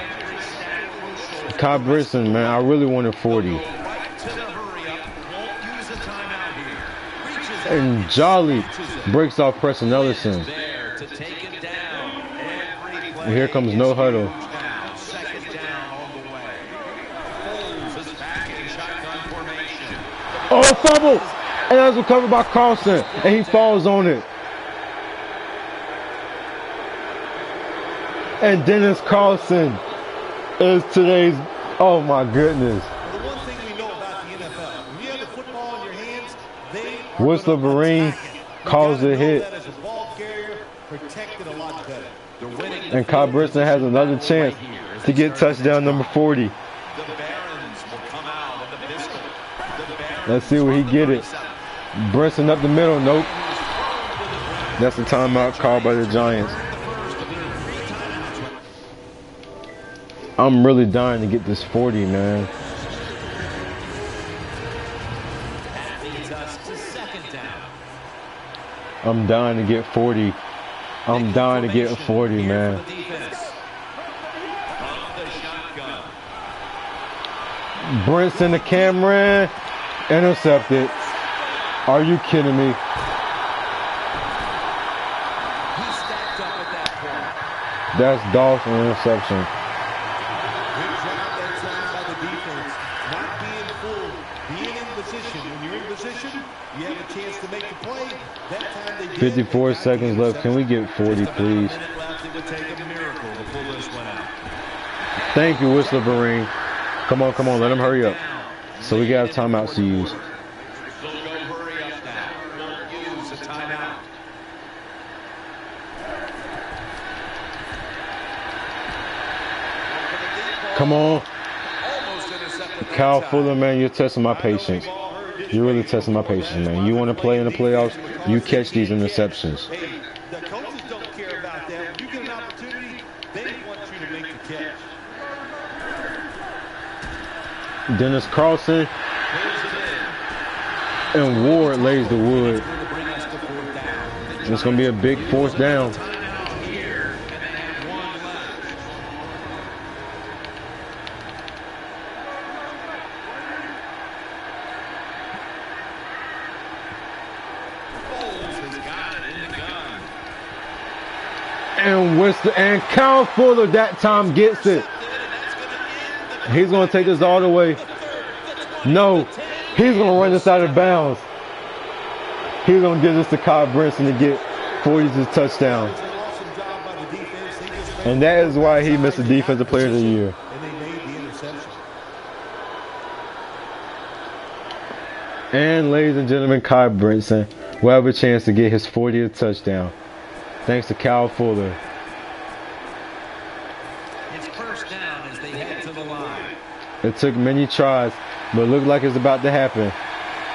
Kai Brinson, man, I really wanted 40. And Jolly breaks off Preston Ellison. And here comes no huddle. Oh, fumble! And that was recovered by Carlson. And he falls on it. And Dennis Carlson is today's, oh my goodness. The one thing we know about the NFL, when you have the football in your hands, they are Whistler gonna Vereen attack it. calls You a gotta know hit. that as a ball carrier, protect it a lot better. And Kyle Brinson has another chance to get touchdown number 40. Let's see where he get it. Brinson up the middle. Nope. That's the timeout called by the Giants. I'm really dying to get this 40, man. I'm dying to get 40. I'm dying to get a 40, man. Brinson to Cameron. Intercepted. Are you kidding me? That's Dawson interception. Good job that time by the defense. Not being fooled. Being in position. When you're in position, you have a chance to make the play. That time they did. 54 seconds left. Can we get 40, please? Thank you, Whistler Vereen. Come on, let him hurry up. So we got timeouts to use. Come on. Kyle Fuller, man, you're testing my patience. You're really testing my patience, man. You want to play in the playoffs, you catch these interceptions. Hey, the coaches don't care about that. When you get an opportunity, they want you to make the catch. Dennis Carlson and Ward lays the wood. It's going to be a big fourth down. And Winston and Kyle Fuller that time gets it. He's going to take this all the way. No, he's going to run this out of bounds. He's going to give this to Kyle Brinson to get 40's touchdown. And that is why he missed the Defensive Player of the Year. And ladies and gentlemen, Kyle Brinson will have a chance to get his 40th touchdown. Thanks to Kyle Fuller. It's first down as they head to the line. It took many tries, but it looked like it's about to happen.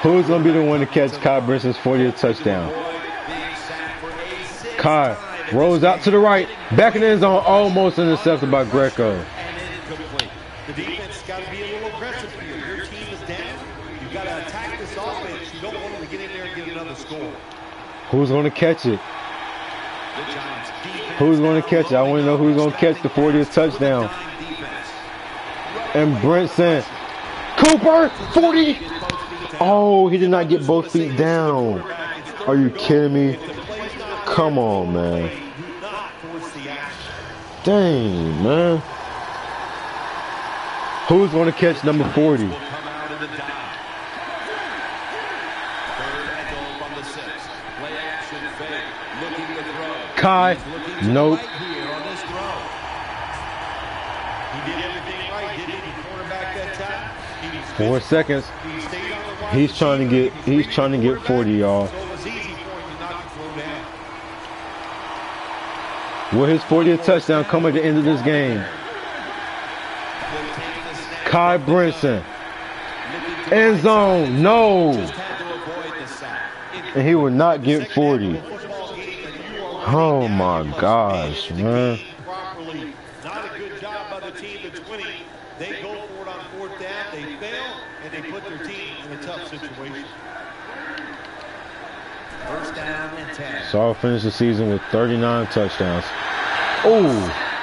Who's going to be the one to catch Kyle Brinson's 40th touchdown? Kyle rolls out to the right. Back in the end zone, almost intercepted by Greco. The defense got to be a little aggressive here. Your team is down. You've got to attack this offense. You don't want them to get in there and get another score. Who's going to catch it? Who's going to catch it? I want to know who's going to catch the 40th touchdown. And Brinson. Cooper, 40. Oh, he did not get both feet down. Are you kidding me? Come on, man. Dang, man. Who's going to catch number 40? Kai, nope. 4 seconds. He's trying to get 40, y'all. Will his 40th touchdown come at the end of this game? Kai Brinson. End zone, no. And he will not get 40. Oh my gosh, man. Not a good job by the team that's winning. They go for it on fourth down, they fail, and they put their team in a tough situation. First down and 10. Saul finished the season with 39 touchdowns. Oh,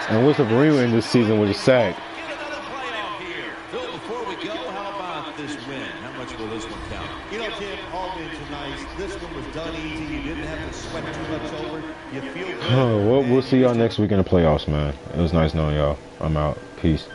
and Wilson Verino in this season with a sack. Get another playoff here. Phil, before we go, how about this win? How much will this one count? You know, Tim, all wins are nice. This one was done easy. You didn't have to sweat too much over it. You feel good. Well, we'll see y'all next week in the playoffs, man. It was nice knowing y'all. I'm out. Peace.